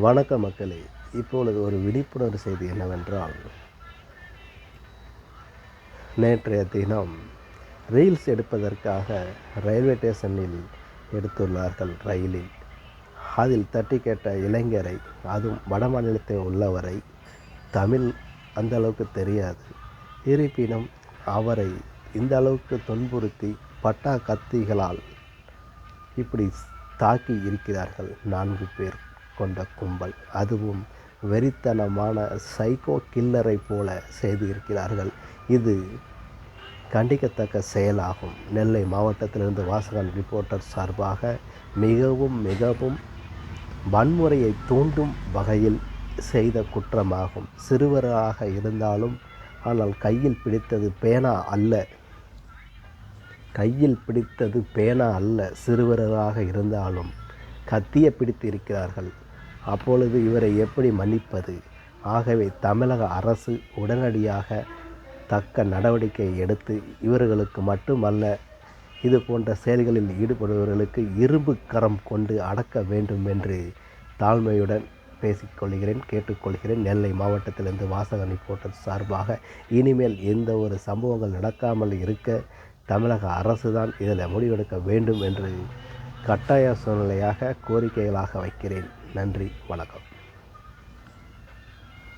வணக்க மக்களே. இப்பொழுது ஒரு விழிப்புணர்வு செய்தி என்னவென்றால், நேற்றைய தினம் ரீல்ஸ் எடுப்பதற்காக ரயில்வே ஸ்டேஷனில் எடுத்துள்ளார்கள் ரயிலில். அதில் தட்டி கேட்ட இளைஞரை, அதுவும் வட மாநிலத்தில் உள்ளவரை, தமிழ் அந்த அளவுக்கு தெரியாது. இருப்பினும் அவரை இந்த அளவுக்கு துன்புறுத்தி பட்டா கத்திகளால் இப்படி தாக்கி இருக்கிறார்கள் 4 பேர் கொண்ட கும்பல். அதுவும் வெறித்தனமான சைக்கோ கில்லரை போல செய்து இருக்கிறார்கள். இது கண்டிக்கத்தக்க செயலாகும். நெல்லை மாவட்டத்திலிருந்து வாசகன் ரிப்போர்ட்டர் சார்பாக மிகவும் வன்முறையை தூண்டும் வகையில் செய்த குற்றமாகும். சிறுவராக இருந்தாலும், ஆனால் கையில் பிடித்தது பேனா அல்ல. சிறுவராக இருந்தாலும் கத்தியை பிடித்து இருக்கிறார்கள். அப்பொழுது இவரை எப்படி மன்னிப்பது? ஆகவே தமிழக அரசு உடனடியாக தக்க நடவடிக்கை எடுத்து இவர்களுக்கு மட்டுமல்ல, இது போன்ற செயல்களில் ஈடுபடுபவர்களுக்கு இரும்பு கரம் கொண்டு அடக்க வேண்டும் என்று தாழ்மையுடன் கேட்டுக்கொள்கிறேன். நெல்லை மாவட்டத்திலிருந்து வாசகன் ரிப்போர்ட்டர் சார்பாக இனிமேல் எந்த ஒரு சம்பவங்கள் நடக்காமல் இருக்க தமிழக அரசு தான் இதில் முடிவெடுக்க வேண்டும் என்று கட்டாய சூழ்நிலையாக கோரிக்கைகளாக வைக்கிறேன். நன்றி, வணக்கம்.